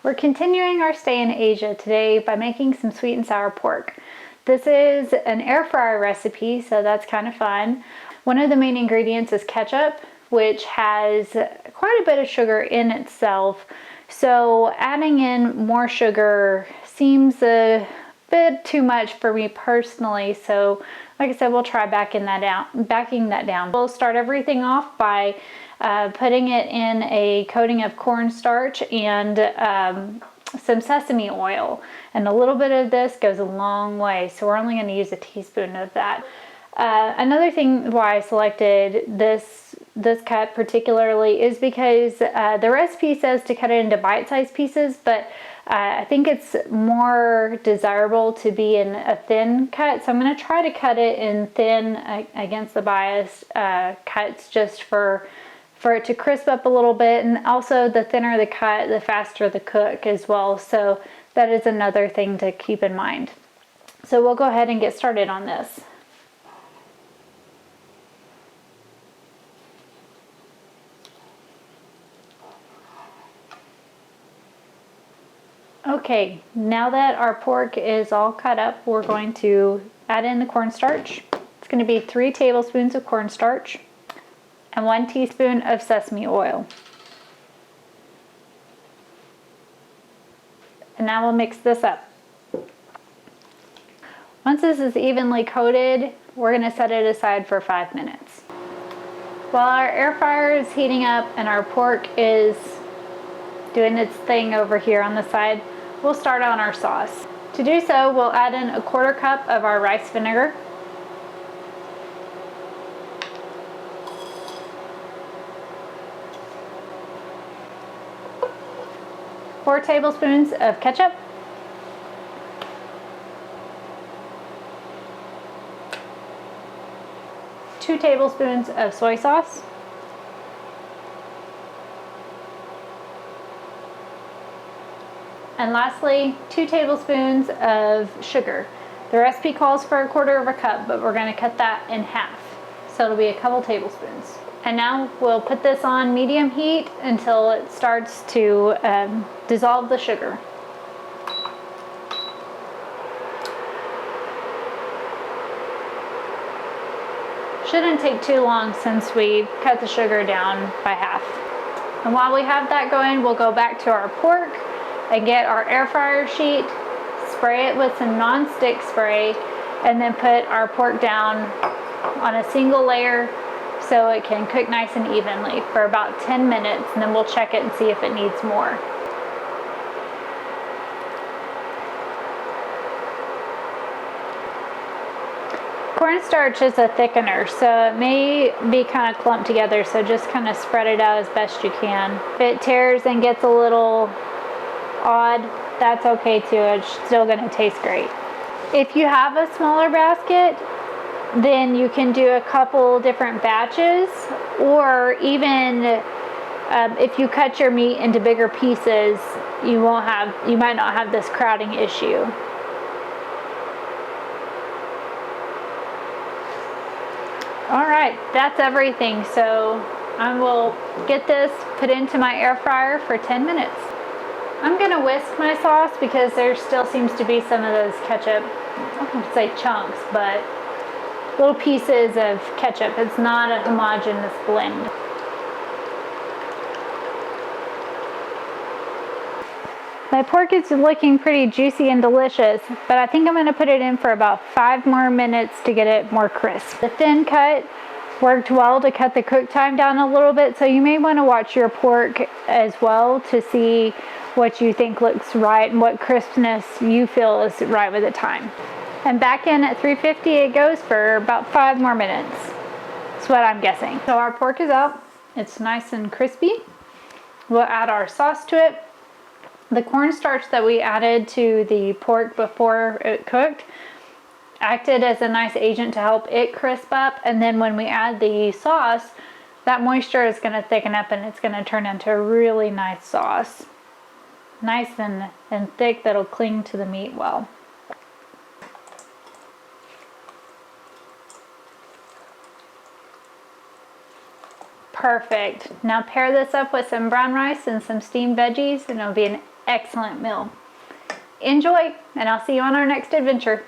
We're continuing our stay in Asia today by making some sweet and sour pork. This is an air fryer recipe, so that's kind of fun. One of the main ingredients is ketchup, which has quite a bit of sugar in itself. So adding in more sugar seems a bit too much for me personally. So like I said, we'll try backing that down. We'll start everything off by putting it in a coating of cornstarch and some sesame oil. And a little bit of this goes a long way, so we're only going to use a teaspoon of that. Another thing why I selected this cut particularly is because the recipe says to cut it into bite-sized pieces, but I think it's more desirable to be in a thin cut, so I'm going to try to cut it in thin against the bias cuts, just for it to crisp up a little bit. And also, the thinner the cut, the faster the cook as well, so that is another thing to keep in mind. So we'll go ahead and get started on this. Okay, now that our pork is all cut up, we're going to add in the cornstarch. It's going to be 3 tablespoons of cornstarch and 1 teaspoon of sesame oil. And now we'll mix this up. Once this is evenly coated, we're going to set it aside for 5 minutes. While our air fryer is heating up and our pork is doing its thing over here on the side, we'll start on our sauce. To do so, we'll add in a 1/4 cup of our rice vinegar, four tablespoons of ketchup, two tablespoons of soy sauce, and lastly, 2 tablespoons of sugar. The recipe calls for 1/4 cup, but we're going to cut that in half, so it'll be a couple tablespoons. And now we'll put this on medium heat until it starts to dissolve the sugar. Shouldn't take too long since we cut the sugar down by half. And while we have that going, we'll go back to our pork and get our air fryer sheet, spray it with some non-stick spray, and then put our pork down on a single layer so it can cook nice and evenly for about 10 minutes, and then we'll check it and see if it needs more. Cornstarch is a thickener, so it may be kind of clumped together, so just kind of spread it out as best you can. If it tears and gets a little odd, that's okay too. It's still going to taste great. If you have a smaller basket, then you can do a couple different batches, or even if you cut your meat into bigger pieces, you might not have this crowding issue. All right, that's everything. So I will get this put into my air fryer for 10 minutes. I'm going to whisk my sauce because there still seems to be some of those ketchup, I won't say chunks, but little pieces of ketchup. It's not a homogeneous blend. My pork is looking pretty juicy and delicious, but I think I'm going to put it in for about 5 more minutes to get it more crisp. The thin cut worked well to cut the cook time down a little bit, so you may want to watch your pork as well to see what you think looks right and what crispness you feel is right with the time. And back in at 350 it goes for about 5 more minutes. That's what I'm guessing. So our pork is out. It's nice and crispy. We'll add our sauce to it. The cornstarch that we added to the pork before it cooked acted as a nice agent to help it crisp up, and then when we add the sauce, that moisture is going to thicken up and it's going to turn into a really nice sauce. Nice and thick, that'll cling to the meat well. Perfect. Now pair this up with some brown rice and some steamed veggies and it'll be an excellent meal. Enjoy, and I'll see you on our next adventure.